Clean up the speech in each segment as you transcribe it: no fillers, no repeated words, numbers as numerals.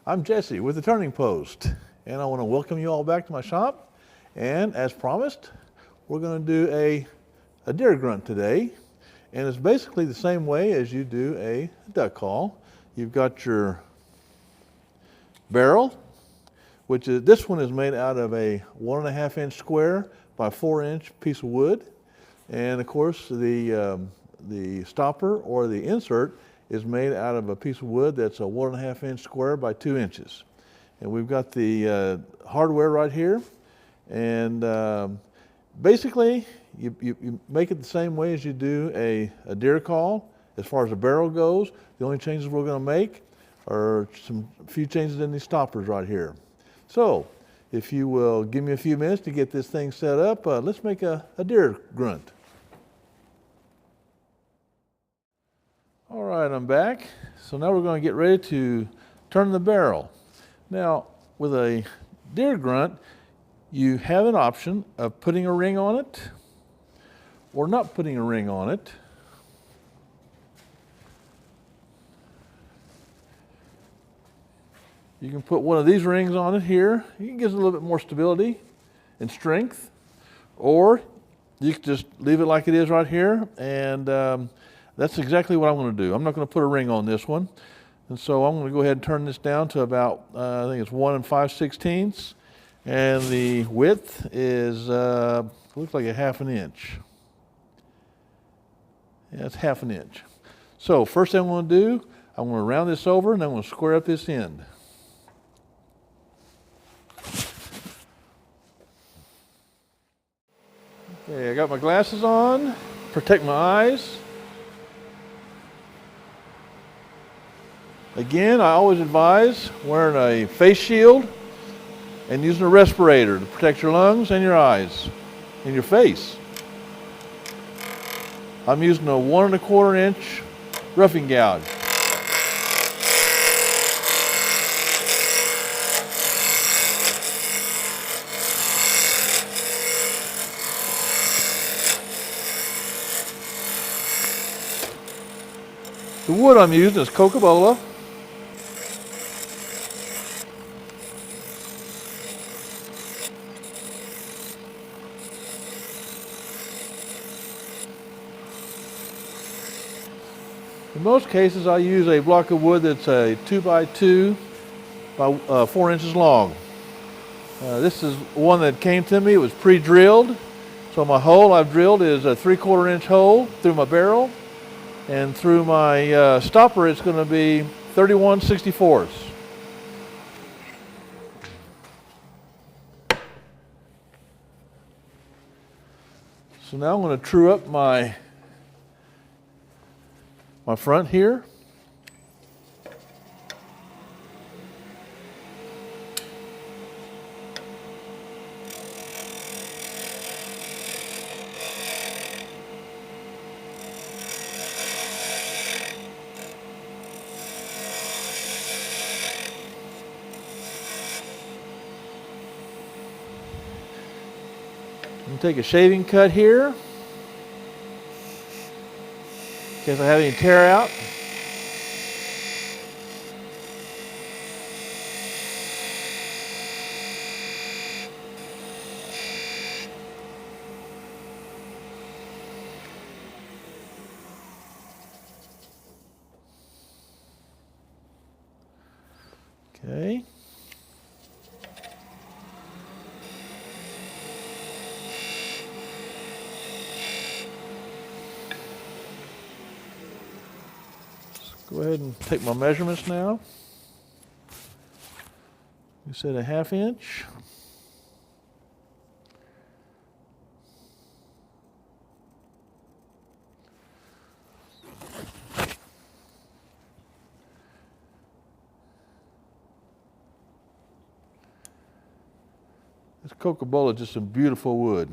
I'm Jesse with the Turning Post, and I want to welcome you all back to my shop. And as promised, we're going to do a deer grunt today, and it's basically the same way as you do a duck call. You've got your barrel, which is, this one is made out of a 1.5 inch square by 4 inch piece of wood, and of course the stopper or the insert is made out of a piece of wood that's a 1.5 inch square by 2 inches. And we've got the hardware right here. And basically, you make it the same way as you do a deer call. As far as the barrel goes, the only changes we're going to make are a few changes in these stoppers right here. So, if you will give me a few minutes to get this thing set up, let's make a deer grunt. All right, I'm back. So now we're going to get ready to turn the barrel. Now, with a deer grunt, you have an option of putting a ring on it or not putting a ring on it. You can put one of these rings on it here. You can get a little bit more stability and strength, or you can just leave it like it is right here, and that's exactly what I'm going to do. I'm not going to put a ring on this one. And so I'm going to go ahead and turn this down to about, I think it's 1 5/16. And the width is, looks like a 1/2 inch. Yeah, it's 1/2 inch. So first thing I'm going to do, I'm going to round this over and I'm going to square up this end. Okay, I got my glasses on, protect my eyes. Again, I always advise wearing a face shield and using a respirator to protect your lungs and your eyes and your face. I'm using a 1 1/4 inch roughing gouge. The wood I'm using is Coca-Cola. In most cases, I use a block of wood that's a 2 by 2 by 4 inches long. This is one that came to me. It was pre-drilled. So my hole I've drilled is a 3/4 inch hole through my barrel. And through my stopper, it's going to be 31/64. So now I'm going to true up my front here. I'm going to take a shaving cut here in case I have any tear out. Okay. Go ahead and take my measurements now. You said a 1/2 inch. This Coca-Cola is just some beautiful wood.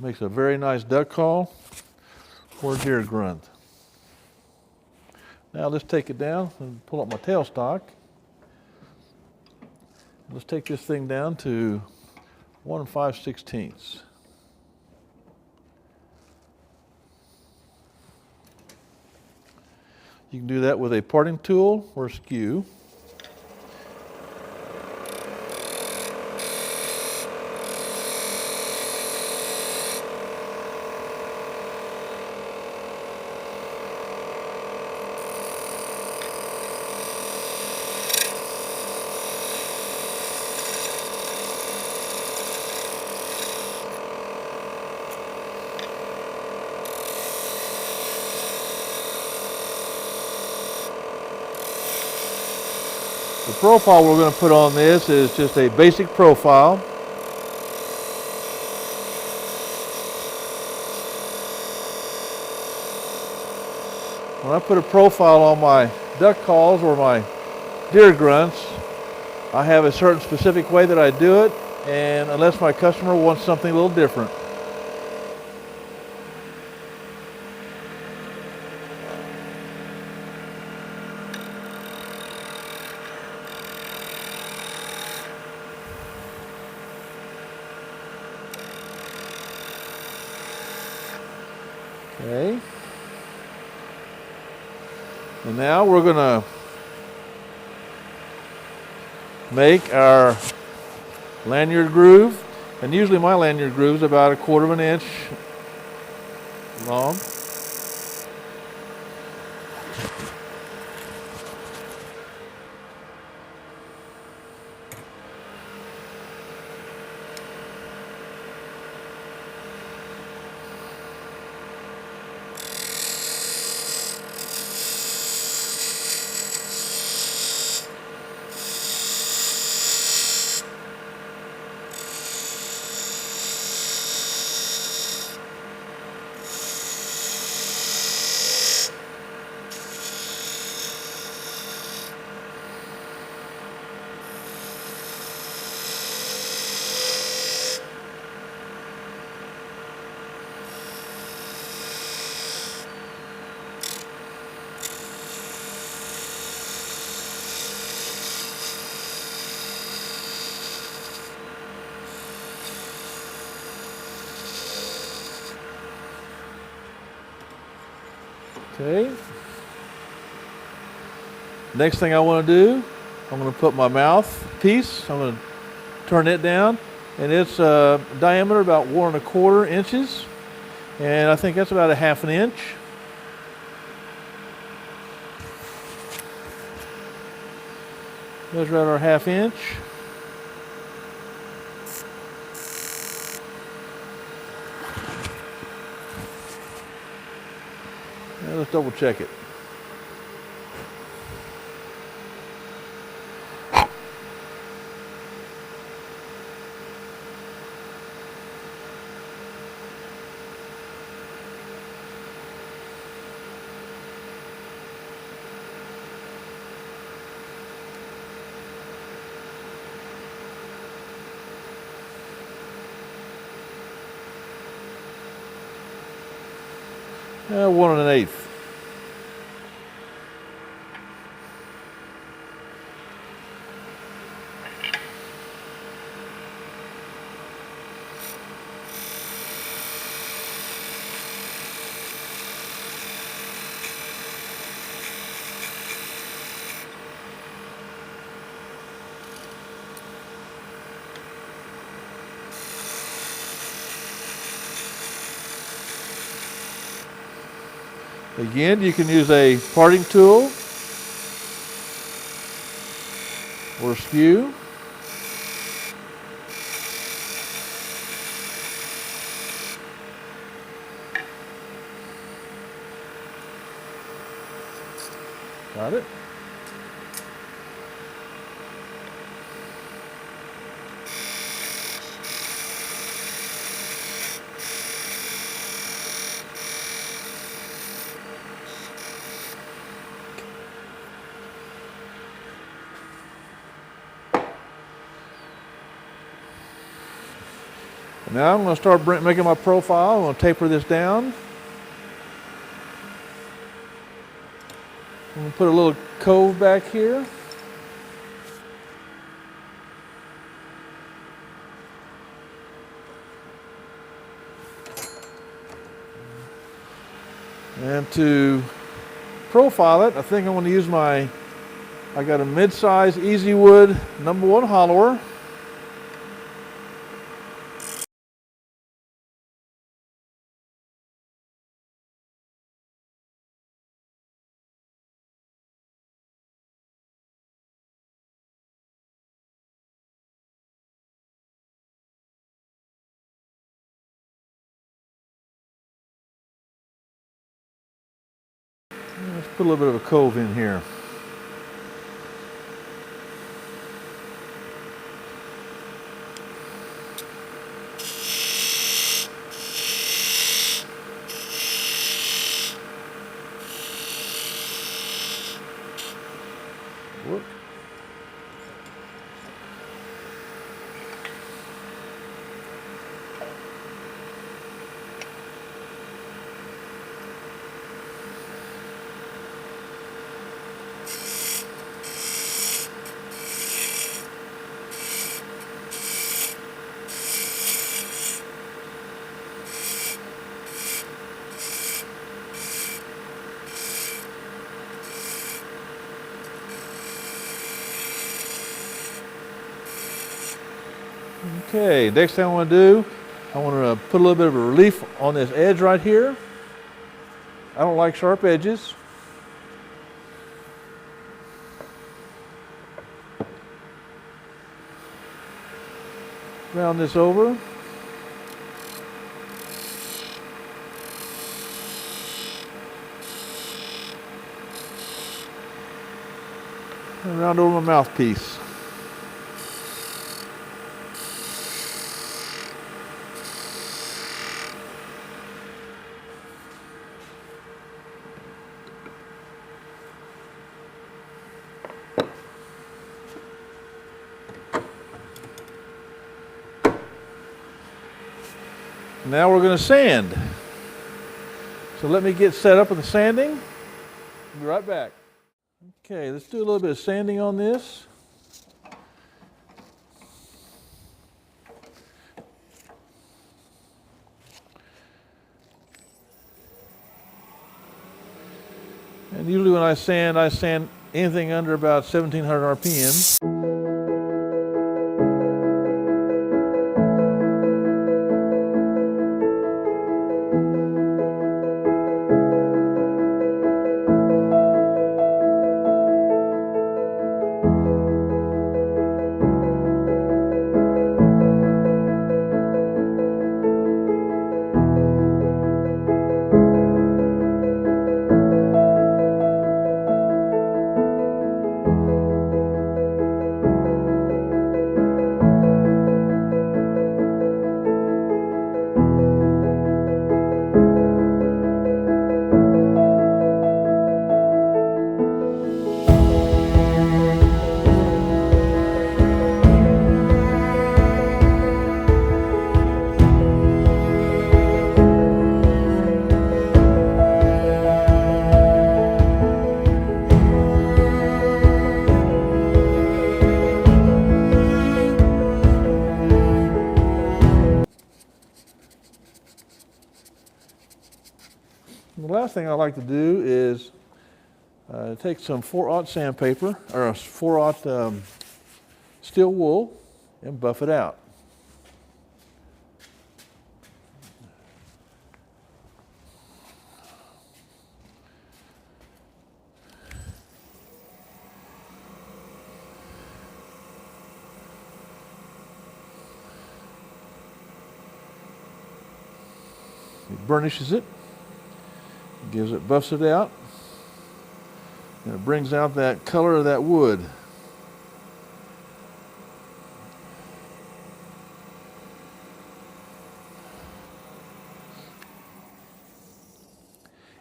Makes a very nice duck call or deer grunt. Now let's take it down and pull up my tailstock. Let's take this thing down to 1 5/16. You can do that with a parting tool or a skew. The profile we're going to put on this is just a basic profile. When I put a profile on my duck calls or my deer grunts, I have a certain specific way that I do it, and unless my customer wants something a little different. Okay. And now we're going to make our lanyard groove. And usually my lanyard groove is about 1/4 of an inch long. Okay. Next thing I want to do, I'm going to put my mouthpiece, I'm going to turn it down, and it's diameter about 1 1/4 inches, and I think that's about 1/2 inch. Measure out our 1/2 inch. Now let's double check it. Uh, 1 1/8. Again, you can use a parting tool or a skew. Got it? Now I'm going to start making my profile. I'm going to taper this down. I'm going to put a little cove back here. And to profile it, I think I'm going to use I got a mid-size Easy Wood #1 hollower. Let's put a little bit of a cove in here. Okay, next thing I want to do, I want to put a little bit of a relief on this edge right here. I don't like sharp edges. Round this over. And round over my mouthpiece. Now we're going to sand. So let me get set up with the sanding. I'll be right back. Okay, let's do a little bit of sanding on this. And usually when I sand anything under about 1700 RPM. The last thing I like to do is take some 4/0 sandpaper, or 4/0 steel wool, and buff it out. It burnishes it. Buffs it out, and it brings out that color of that wood.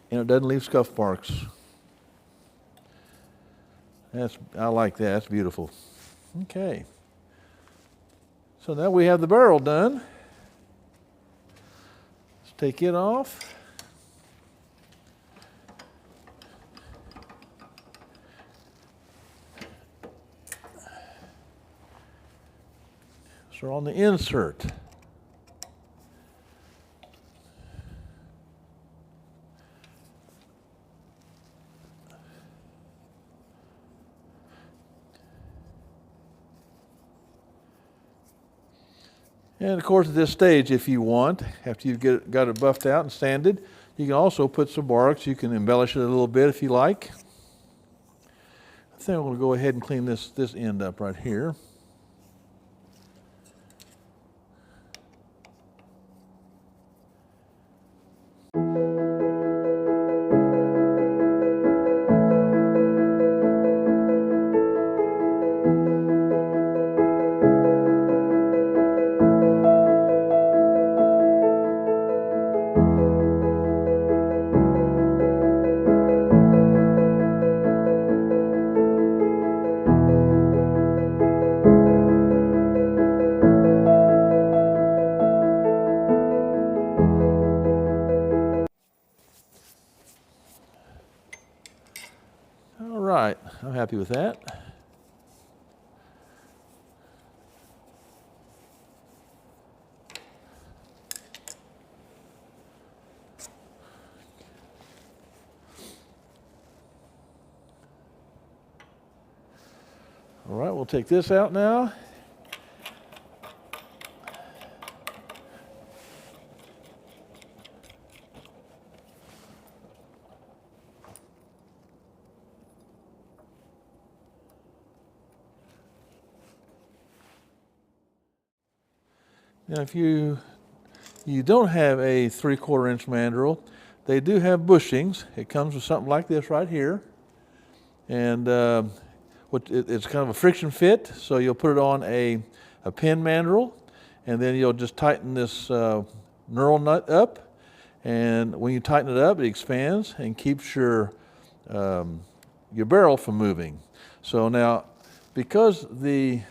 And it doesn't leave scuff marks. I like that, that's beautiful. Okay. So now we have the barrel done. Let's take it off. So on the insert. And of course at this stage, if you want, after you've got it buffed out and sanded, you can also put some barks. You can embellish it a little bit if you like. I think I'm going to go ahead and clean this end up right here. All right, I'm happy with that. All right, we'll take this out now. Now if you don't have a 3/4 inch mandrel, they do have bushings. It comes with something like this right here. And it's kind of a friction fit, so you'll put it on a pin mandrel, and then you'll just tighten this knurl nut up. And when you tighten it up, it expands and keeps your barrel from moving. So now, because the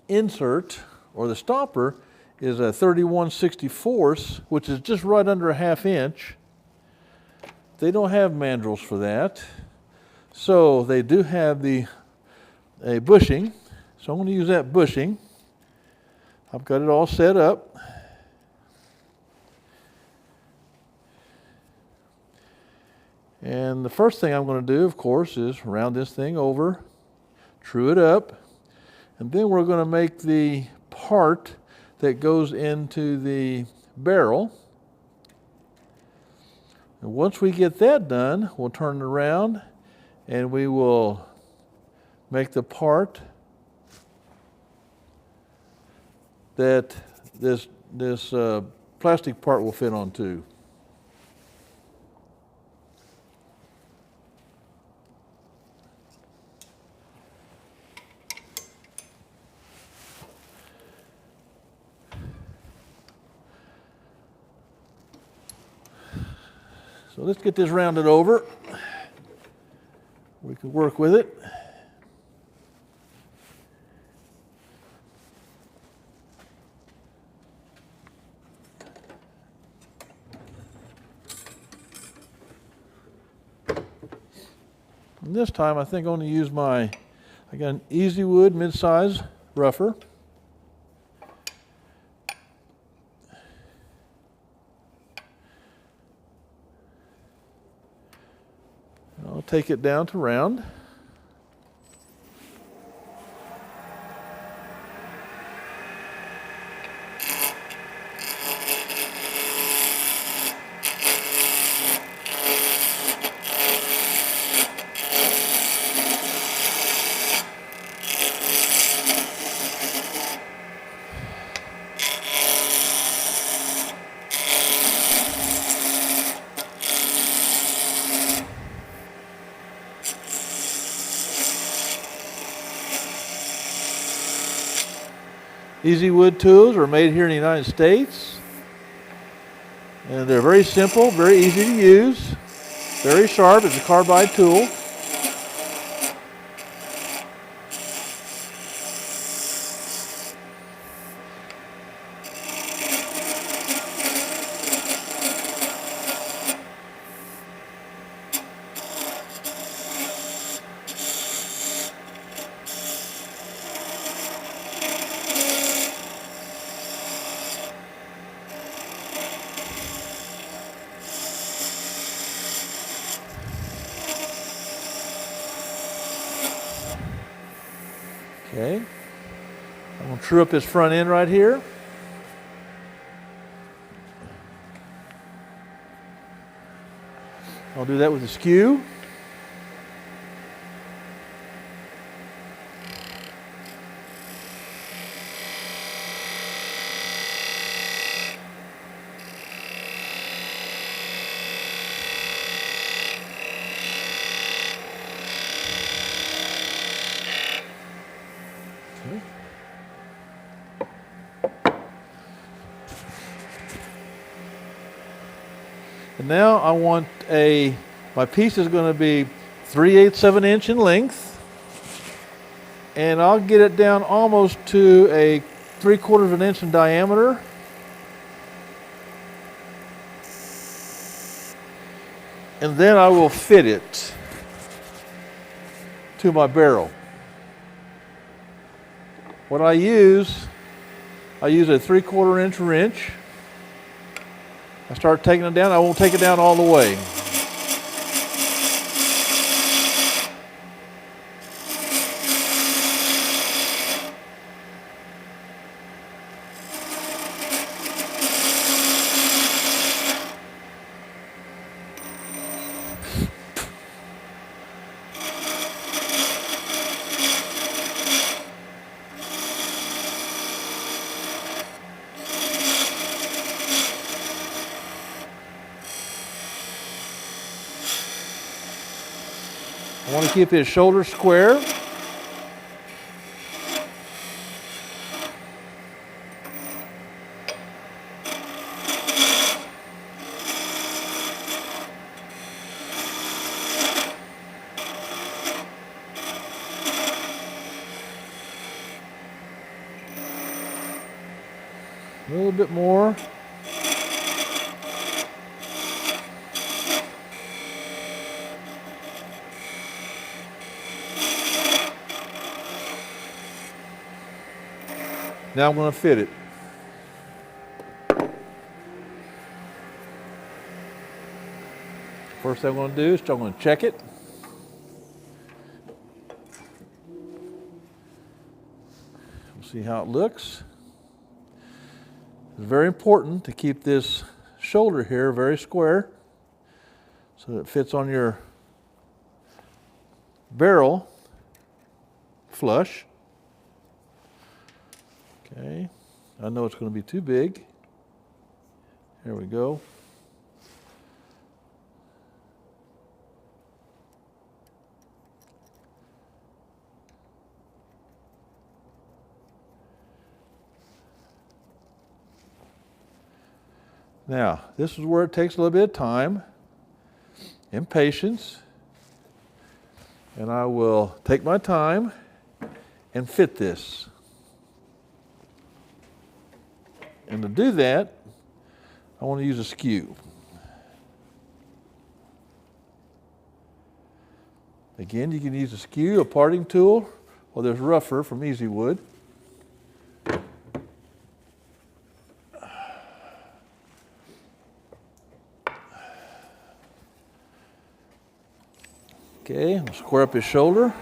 insert or the stopper is a 31/64, which is just right under a 1/2 inch, they don't have mandrels for that. So they do have a bushing. So I'm going to use that bushing. I've got it all set up. And the first thing I'm going to do, of course, is round this thing over, true it up, and then we're going to make the part that goes into the barrel. And once we get that done, we'll turn it around and we will make the part that this plastic part will fit onto. So let's get this rounded over. We can work with it. And this time I think I'm going to use I got an Easy Wood mid-size rougher. I'll take it down to round. Easy Wood tools are made here in the United States, and they're very simple, very easy to use, very sharp. It's a carbide tool. Okay, I'm going to true up this front end right here. I'll do that with a skew. And now I want my piece is going to be 3/8 of an inch in length, and I'll get it down almost to a 3/4 of an inch in diameter. And then I will fit it to my barrel. What I use a 3/4 inch wrench. I start taking it down. I won't take it down all the way. I want to keep his shoulder square. A little bit more. Now I'm going to fit it. First thing I'm going to do is I'm going to check it. We'll see how it looks. It's very important to keep this shoulder here very square so that it fits on your barrel flush. Okay, I know it's going to be too big. Here we go. Now, this is where it takes a little bit of time and patience. And I will take my time and fit this. And to do that, I want to use a skew. Again, you can use a skew, a parting tool, or there's rougher from Easy Wood. Okay, I'll square up his shoulder.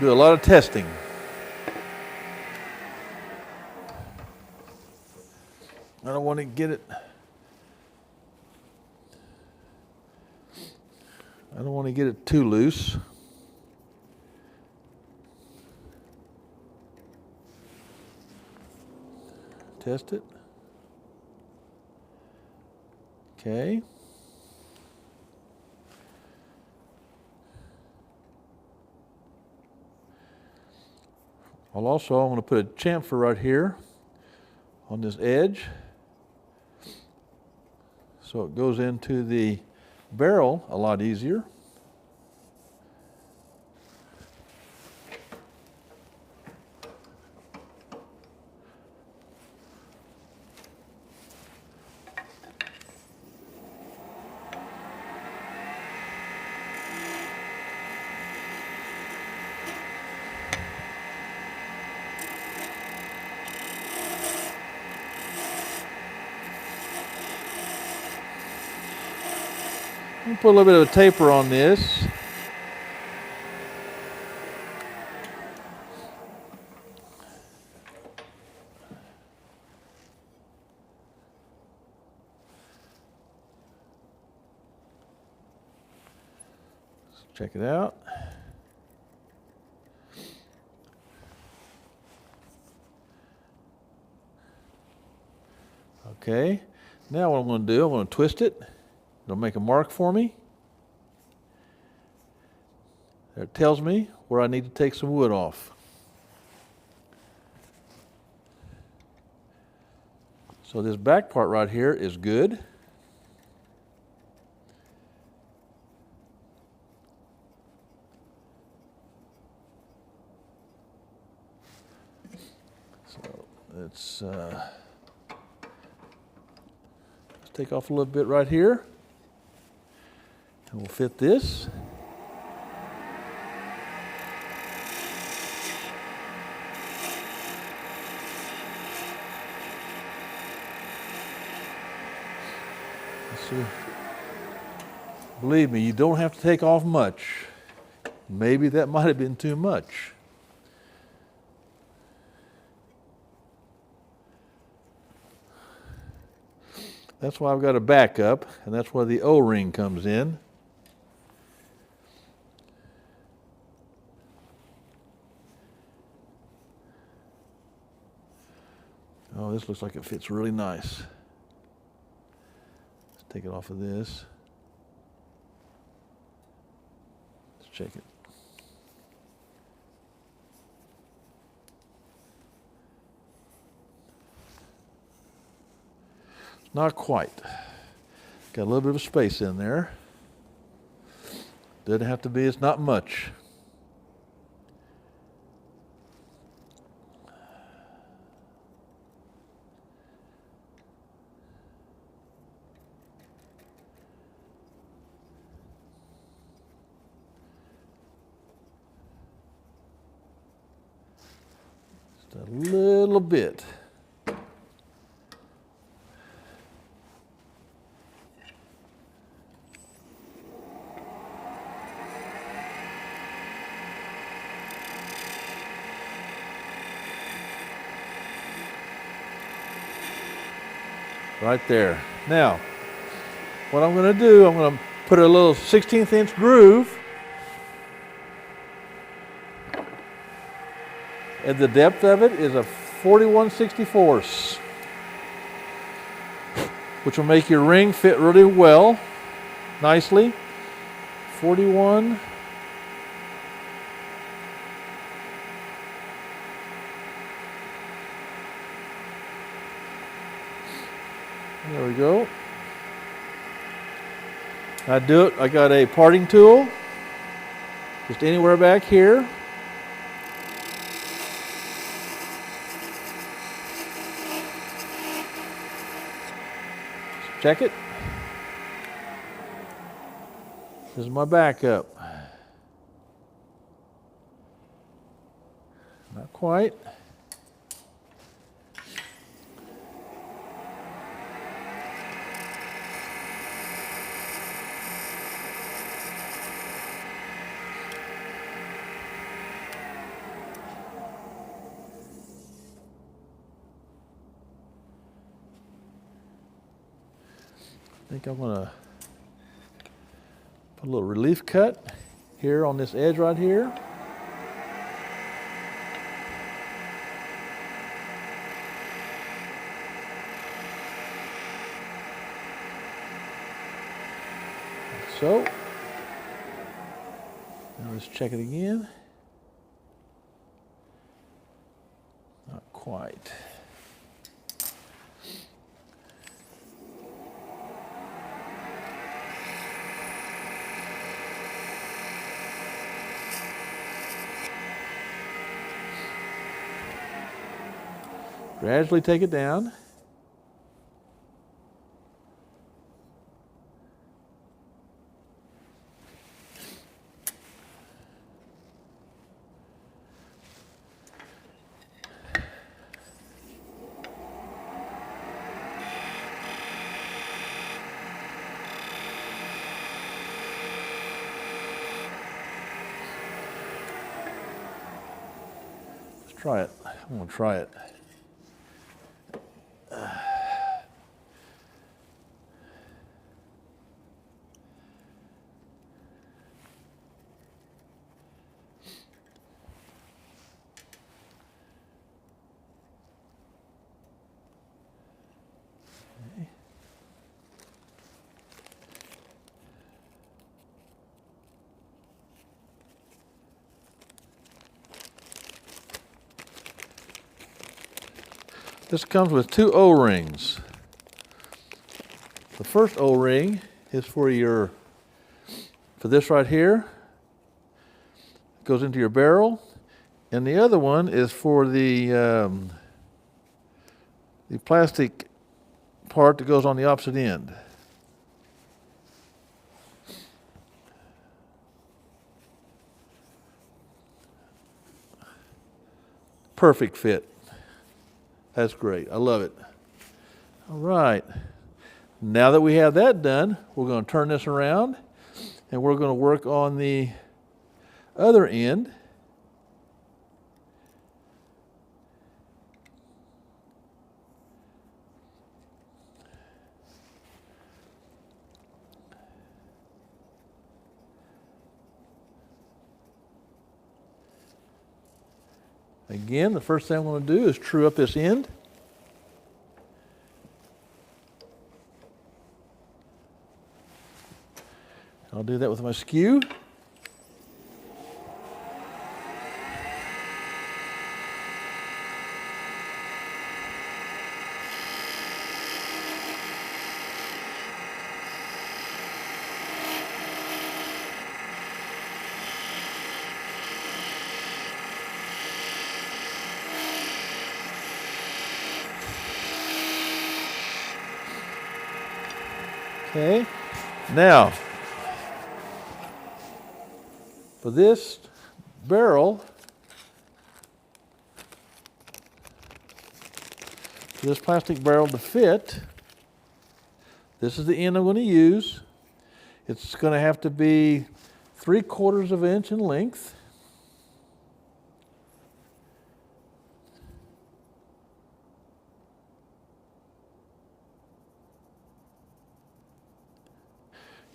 Do a lot of testing. I don't want to get it. I don't want to get it too loose. Test it. Okay. I'm going to put a chamfer right here on this edge so it goes into the barrel a lot easier. Put a little bit of a taper on this. Let's check it out. Okay, now what I'm going to do, I'm going to twist it. It'll make a mark for me. It tells me where I need to take some wood off. So this back part right here is good. So let's take off a little bit right here. And we'll fit this. Let's see. Believe me, you don't have to take off much. Maybe that might have been too much. That's why I've got a backup, and that's where the O-ring comes in. Oh, this looks like it fits really nice. Let's take it off of this. Let's check it. Not quite. Got a little bit of space in there. Doesn't have to be, it's not much. Just a little bit. Right there. Now, what I'm going to do, I'm going to put a little 16th inch groove and the depth of it is a 41/64, which will make your ring fit really well, nicely. 41. There we go. I do it, I got a parting tool, just anywhere back here. Just check it. This is my backup. Not quite. I think I'm going to put a little relief cut here on this edge right here. Like so. Now let's check it again. Not quite. Gradually take it down. Let's try it. I'm going to try it. This comes with two O-rings. The first O-ring is for this right here. It goes into your barrel. And the other one is for the plastic part that goes on the opposite end. Perfect fit. That's great. I love it. All right. Now that we have that done, we're going to turn this around and we're going to work on the other end. Again, the first thing I'm going to do is true up this end. I'll do that with my skew. Okay, now for this barrel, for this plastic barrel to fit, this is the end I'm going to use. It's going to have to be 3/4 of an inch in length.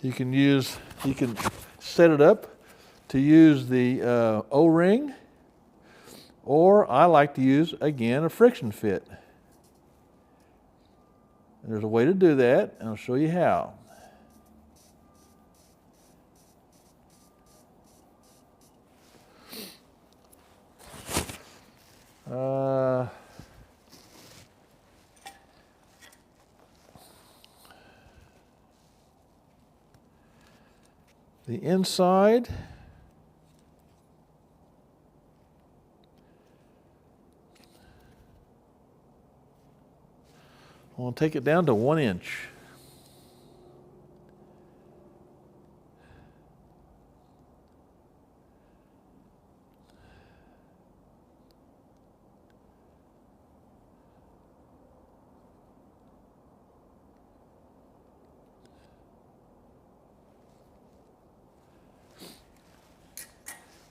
You can set it up to use the O-ring, or I like to use, again, a friction fit. And there's a way to do that, and I'll show you how. The inside, I want to take it down to 1 inch.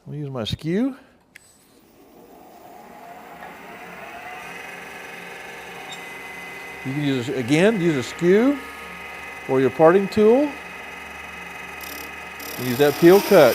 I'll use my skew. You can use a skew or your parting tool. Use that peel cut.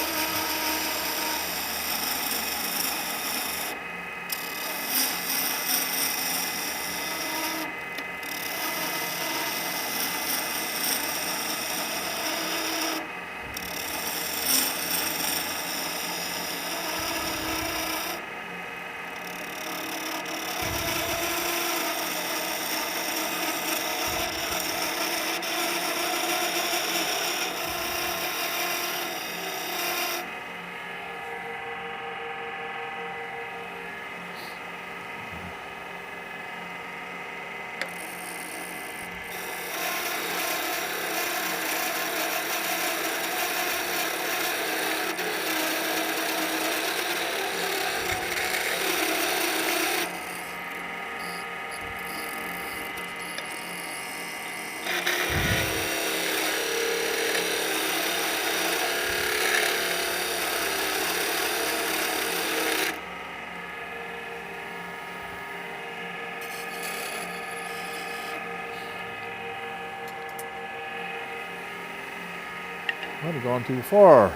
Might have gone too far.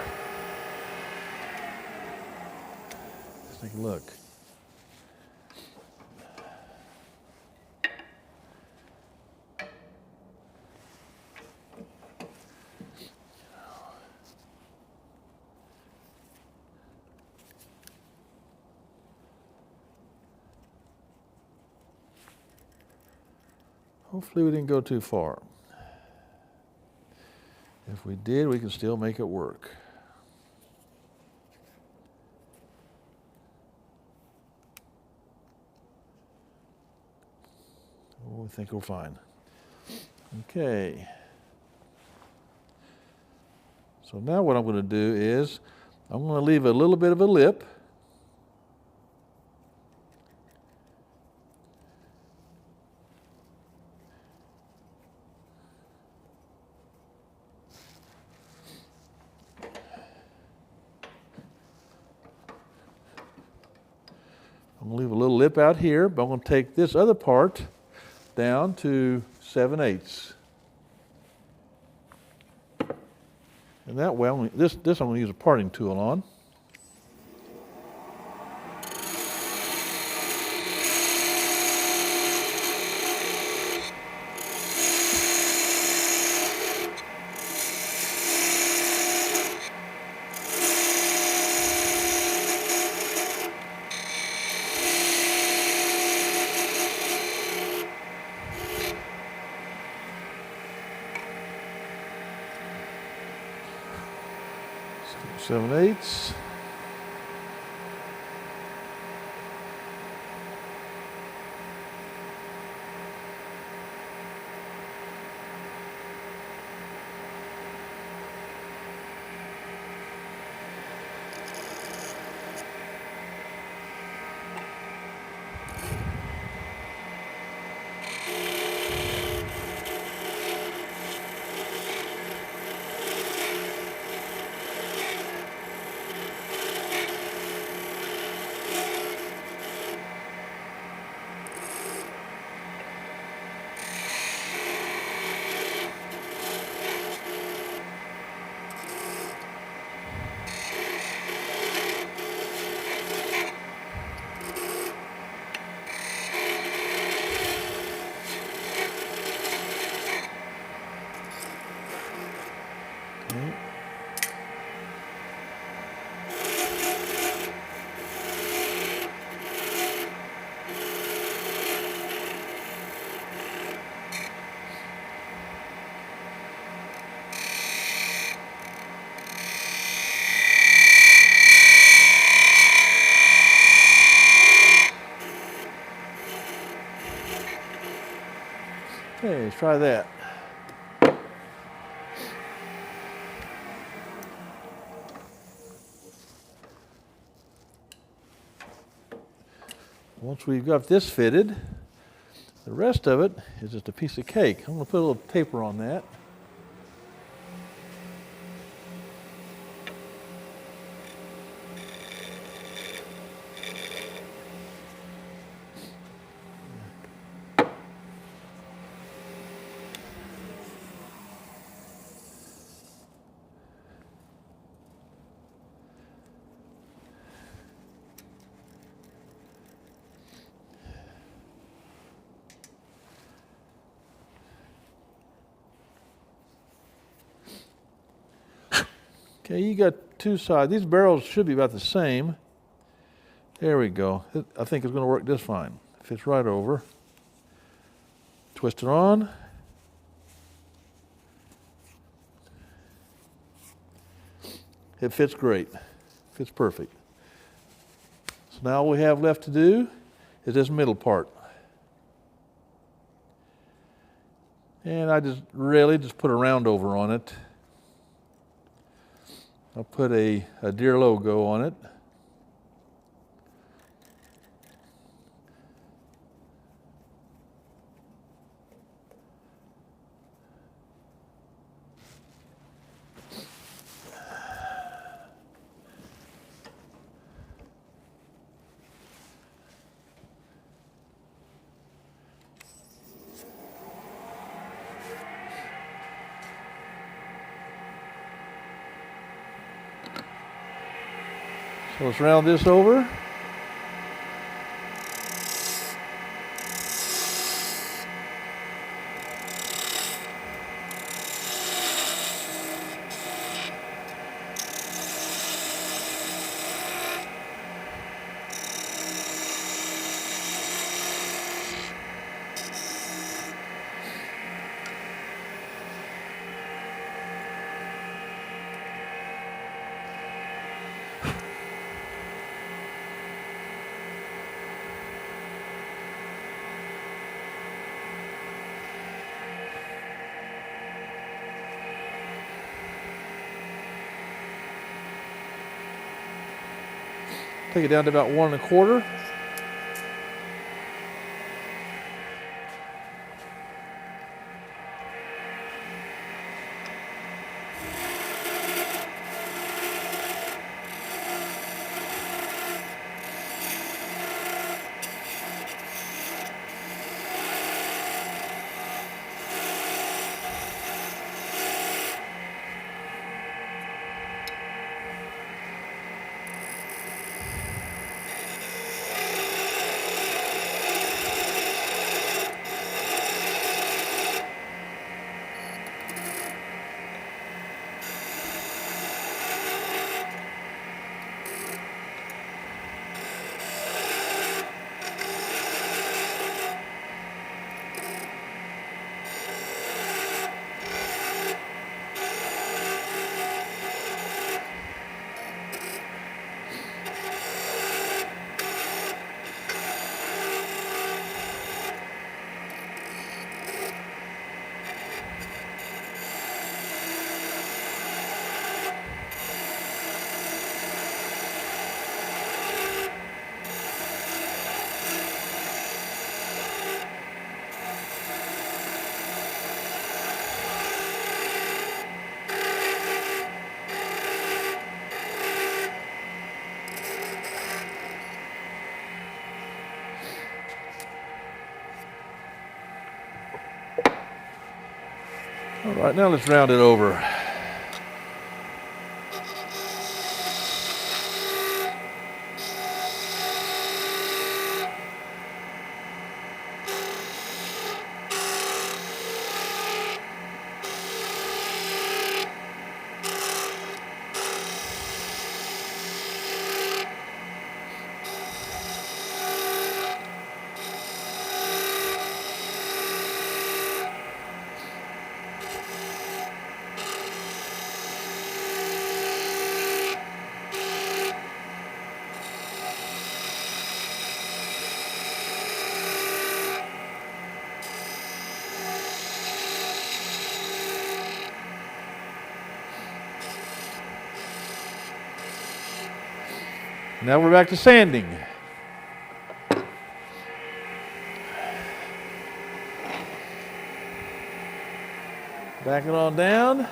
Let's take a look. Hopefully we didn't go too far. If we did, we can still make it work. Oh, I think we're fine. Okay. So now what I'm going to do is I'm going to leave a little bit of a lip. I'm going to leave a little lip out here, but I'm going to take this other part down to 7/8. And that way, this I'm going to use a parting tool on. 7/8. Okay, let's try that. Once we've got this fitted, the rest of it is just a piece of cake. I'm going to put a little taper on that. Okay, you got two sides. These barrels should be about the same. There we go. I think it's going to work just fine. Fits right over. Twist it on. It fits great. Fits perfect. So now all we have left to do is this middle part. And I just really put a round over on it. I'll put a deer logo on it. So let's round this over. Take it down to about 1 1/4. Right, now let's round it over. Now we're back to sanding. Back it on down.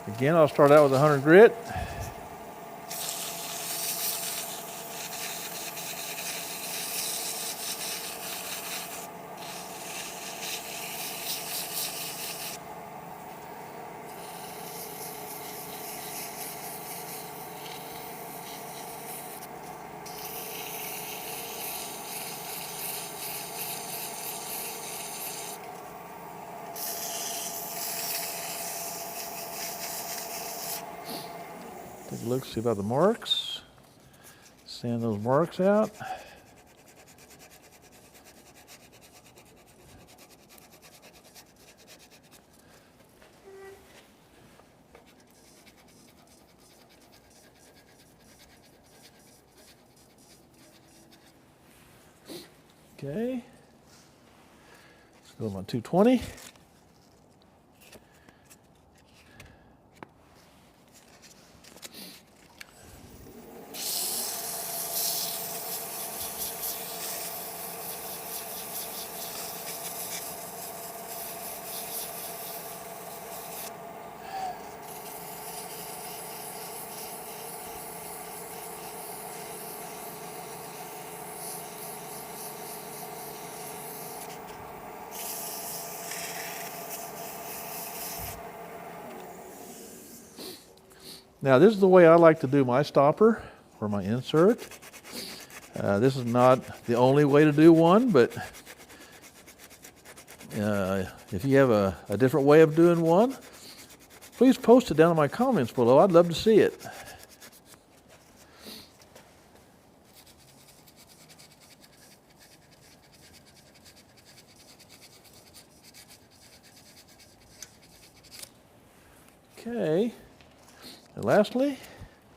Again, I'll start out with 100 grit. Take a look, see about the marks. Sand those marks out. Okay. Let's go to my 220. Now this is the way I like to do my stopper or my insert. This is not the only way to do one, but if you have a different way of doing one, please post it down in my comments below. I'd love to see it. Okay. And lastly,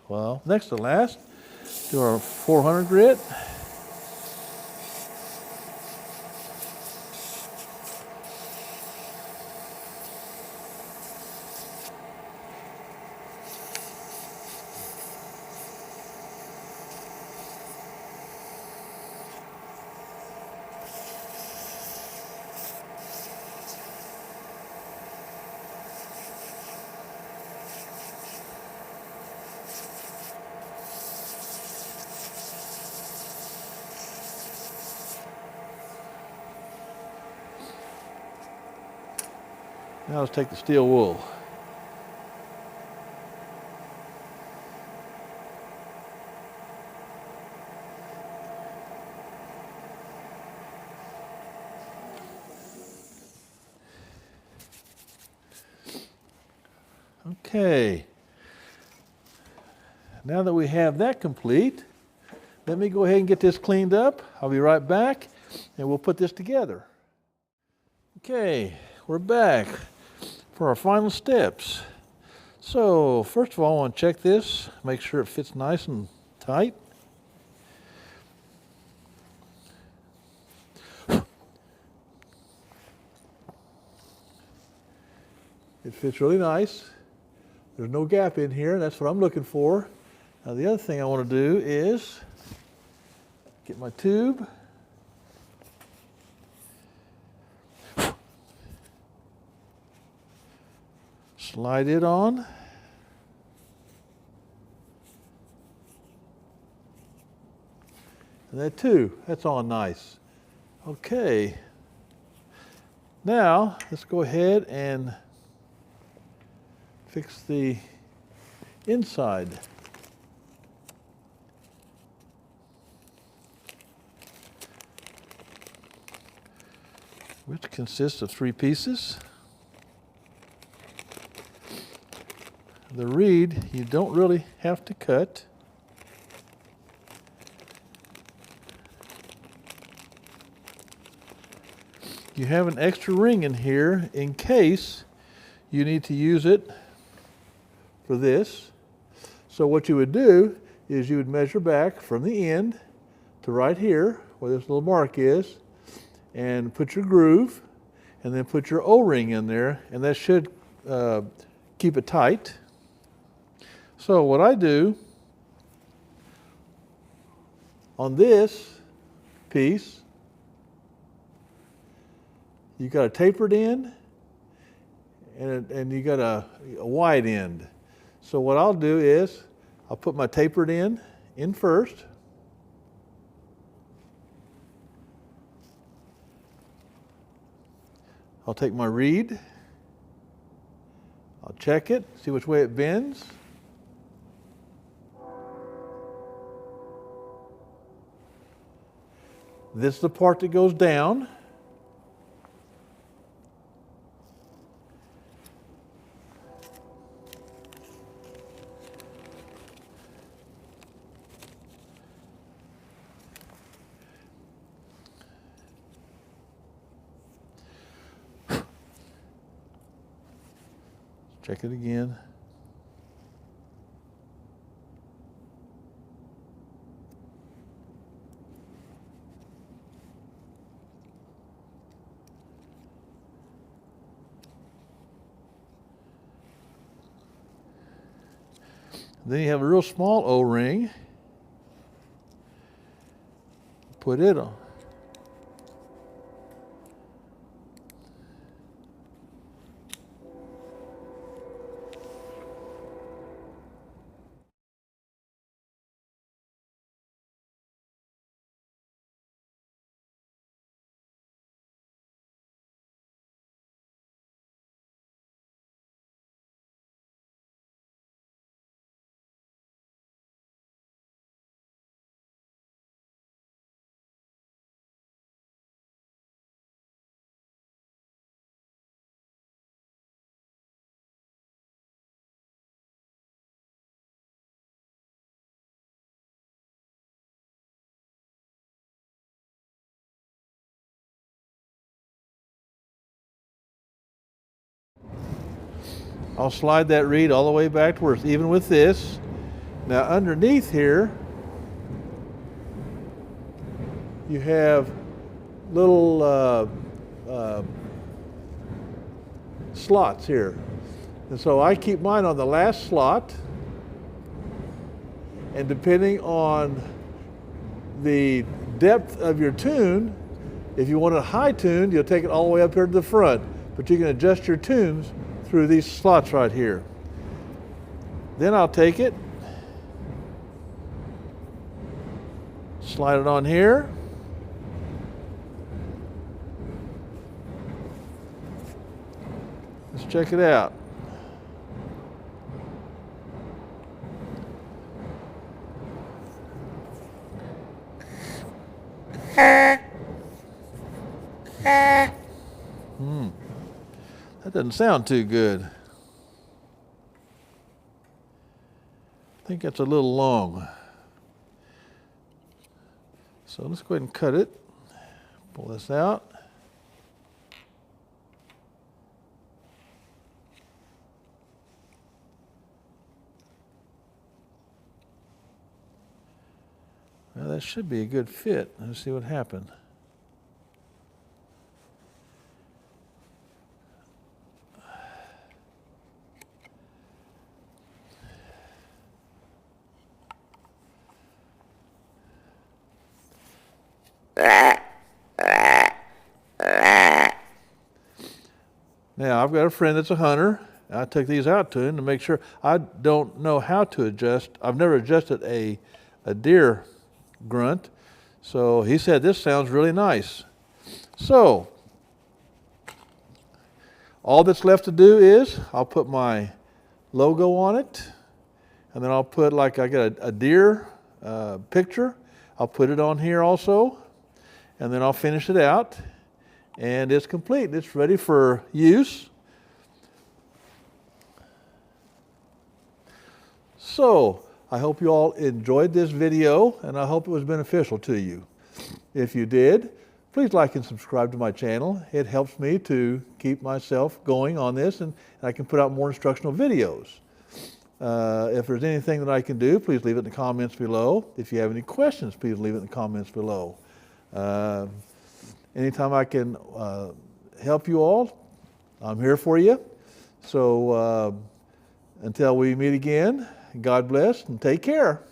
well, next to last, do our 400 grit. Now let's take the steel wool. Okay. Now that we have that complete, let me go ahead and get this cleaned up. I'll be right back and we'll put this together. Okay, we're back for our final steps. So first of all, I want to check this, make sure it fits nice and tight. It fits really nice. There's no gap in here, that's what I'm looking for. Now the other thing I want to do is get my tube. Slide it on. And that too, that's all nice. Okay. Now, let's go ahead and fix the inside. Which consists of 3 pieces. The reed, you don't really have to cut. You have an extra ring in here in case you need to use it for this. So what you would do is you would measure back from the end to right here, where this little mark is, and put your groove, and then put your O-ring in there, and that should keep it tight. So what I do on this piece, you got a tapered end and you got a wide end. So what I'll do is I'll put my tapered end in first. I'll take my reed, I'll check it, see which way it bends. This is the part that goes down. Check it again. Then you have a real small O-ring. Put it on. I'll slide that reed all the way back to where it's even with this. Now underneath here, you have little slots here. And so I keep mine on the last slot, and depending on the depth of your tune, if you want it high tuned, you'll take it all the way up here to the front, but you can adjust your tunes through these slots right here. Then I'll take it, slide it on here, let's check it out. That doesn't sound too good. I think that's a little long. So let's go ahead and cut it. Pull this out. Well, that should be a good fit. Let's see what happened. Now, I've got a friend that's a hunter. I took these out to him to make sure. I don't know how to adjust. I've never adjusted a deer grunt. So he said, this sounds really nice. So all that's left to do is I'll put my logo on it, and then I'll put, like, I got a deer picture. I'll put it on here also, and then I'll finish it out, and it's complete. It's ready for use. So I hope you all enjoyed this video, and I hope it was beneficial to you. If you did, please like and subscribe to my channel. It helps me to keep myself going on this, and I can put out more instructional videos. If there's anything that I can do, please leave it in the comments below. If you have any questions, please leave it in the comments below. Anytime I can help you all, I'm here for you. So until we meet again, God bless and take care.